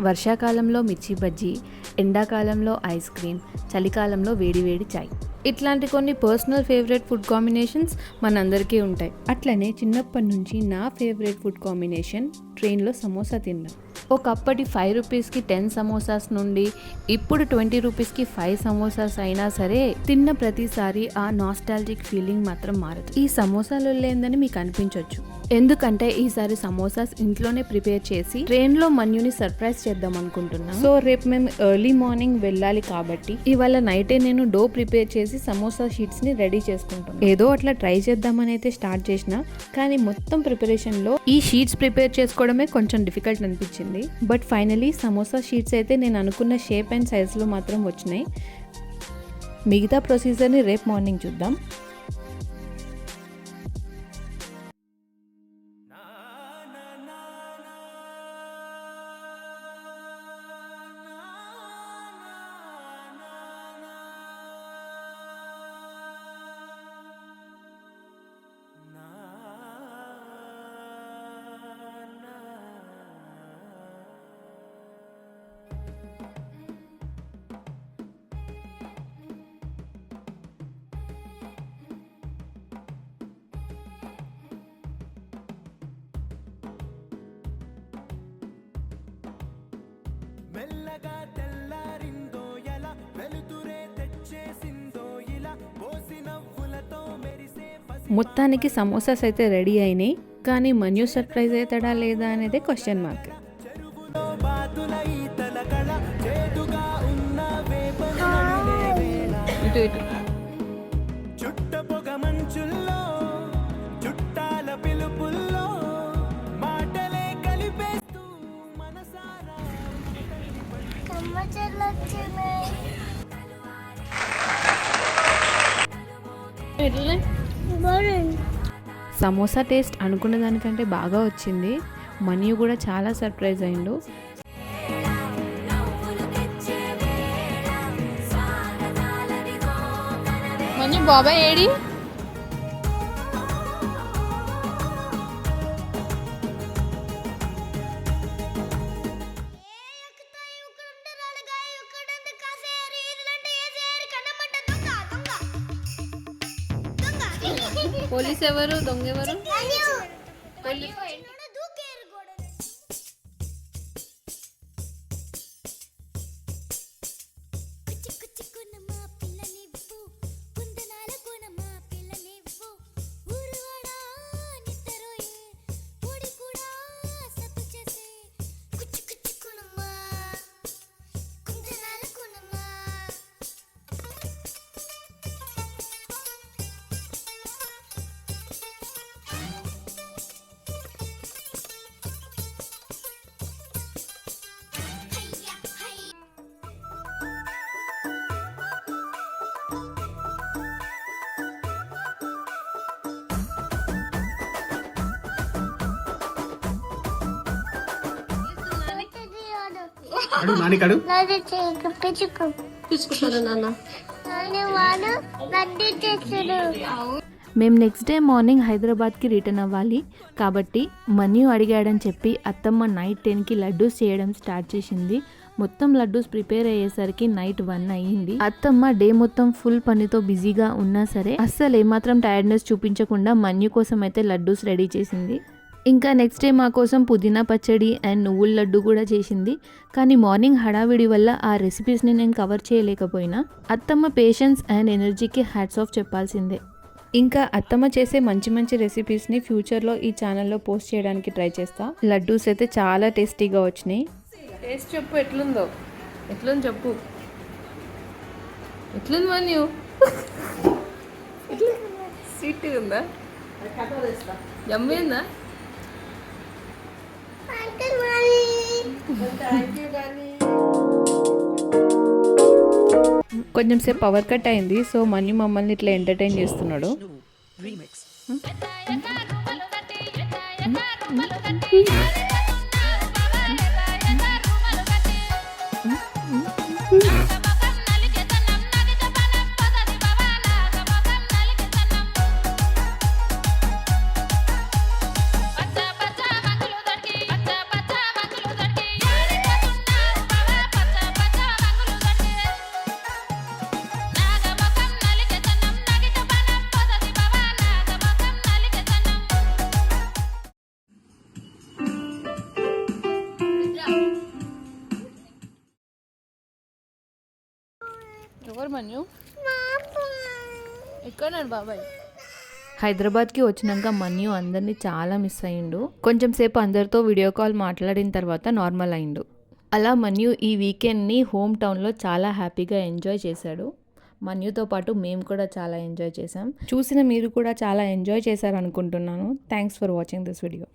వర్షాకాలంలో మిర్చి బజ్జీ, ఎండాకాలంలో ఐస్ క్రీమ్, చలికాలంలో వేడివేడి చాయ్. ఇట్లాంటి కొన్ని పర్సనల్ ఫేవరెట్ ఫుడ్ కాంబినేషన్స్ మనందరికీ ఉంటాయి. అట్లనే చిన్నప్పటి నుంచి నా ఫేవరెట్ ఫుడ్ కాంబినేషన్ ట్రైన్లో సమోసా తినడం. ఒకప్పటి 5 రూపీస్కి 10 సమోసాస్ నుండి ఇప్పుడు 20 రూపీస్కి 5 సమోసాస్ అయినా సరే తిన్న ప్రతిసారి ఆ నాస్టాలజిక్ ఫీలింగ్ మాత్రం మారదు. ఈ సమోసాలు లేదని మీకు అనిపించవచ్చు, ఎందుకంటే ఈసారి సమోసాస్ ఇంట్లోనే ప్రిపేర్ చేసి ట్రైన్లో మన్యూని సర్ప్రైజ్ చేద్దాం అనుకుంటున్నాం. సో రేపు మేము ఎర్లీ మార్నింగ్ వెళ్ళాలి కాబట్టి ఇవాళ నైటే నేను డో ప్రిపేర్ చేసి సమోసా షీట్స్ ని రెడీ చేసుకుంటాను. ఏదో అట్లా ట్రై చేద్దామని అయితే స్టార్ట్ చేసిన, కానీ మొత్తం ప్రిపరేషన్ లో ఈ షీట్స్ ప్రిపేర్ చేసుకోవడమే కొంచెం డిఫికల్ట్ అనిపించింది. బట్ ఫైనలీ సమోసా షీట్స్ అయితే నేను అనుకున్న షేప్ అండ్ సైజ్ లో మాత్రం వచ్చినాయి. మిగతా ప్రొసీజర్ ని రేపు మార్నింగ్ చూద్దాం. మెల్లగా తెల్లారిందో ఎలా వెలుతురే తెచ్చేసిందో ఇలా పోసి నవ్వులతో మెరిసే మొత్తానికి సమోసాస్ అయితే రెడీ అయినాయి, కానీ మన్యూ సర్ప్రైజ్ అవుతాడా లేదా అనేది క్వశ్చన్ మార్క్. చెరువులో బాతుల ఈతల కళ చేదుగా ఉన్న వేపన చుట్ట పొగ మంచుల్లో చుట్టాల పిలుపుల్లో మాటలే కలిపేస్తూ మనసారా సమోసా టేస్ట్ అనుకున్న దానికంటే బాగా వచ్చింది. మన్యూ కూడా చాలా సర్ప్రైజ్ అయిండు. మన్యూ బాబాయ్ ఏడి? పోలీస్ ఎవరు, దొంగ ఎవరు? మేము నెక్స్ట్ డే మార్నింగ్ హైదరాబాద్కి రిటర్న్ అవ్వాలి కాబట్టి మన్యూ అడిగాడని చెప్పి అత్తమ్మ నైట్ 10కి లడ్డూస్ చేయడం స్టార్ట్ చేసింది. మొత్తం లడ్డూస్ ప్రిపేర్ అయ్యేసరికి నైట్ 1 అయ్యింది. అత్తమ్మ డే మొత్తం ఫుల్ పనితో బిజీగా ఉన్నా సరే అస్సలు ఏమాత్రం టైర్డ్నెస్ చూపించకుండా మన్యూ కోసం అయితే లడ్డూస్ రెడీ చేసింది. ఇంకా నెక్స్ట్ డే మా కోసం పుదీనా పచ్చడి అండ్ నువ్వుల లడ్డు కూడా చేసింది. కానీ మార్నింగ్ హడావిడి వల్ల ఆ రెసిపీస్ని నేను కవర్ చేయలేకపోయినా అత్తమ్మ పేషెన్స్ అండ్ ఎనర్జీకి హ్యాట్స్ ఆఫ్ చెప్పాల్సిందే. ఇంకా అత్తమ్మ చేసే మంచి మంచి రెసిపీస్ని ఫ్యూచర్లో ఈ ఛానల్లో పోస్ట్ చేయడానికి ట్రై చేస్తా. లడ్డూస్ అయితే చాలా టేస్టీగా వచ్చినాయి. టేస్ట్ చెప్పు, ఎట్లుందో? ఎట్లుంది చెప్పు, ఎట్లుంది మన్యూ? స్వీట్ ఉందా? యమ్మీ ఉందా? కొంచెం సేపు పవర్ కట్ అయింది, సో మన్యూ మమ్మల్ని ఇట్లా ఎంటర్టైన్ చేస్తున్నాడు. ఎవరు మన్యు ఎక్కడున్నాడు బాబాయ్? హైదరాబాద్కి వచ్చినాక మన్యు అందరినీ చాలా మిస్ అయ్యిండు. కొంచెం సేపు అందరితో వీడియో కాల్ మాట్లాడిన తర్వాత నార్మల్ అయిండు. అలా మన్యు ఈ వీకెండ్ని హోమ్ టౌన్లో చాలా హ్యాపీగా ఎంజాయ్ చేశాడు. మన్యుతో పాటు మేము కూడా చాలా ఎంజాయ్ చేసాం. చూసిన మీరు కూడా చాలా ఎంజాయ్ చేశారు అనుకుంటున్నాను. Thanks for watching this video.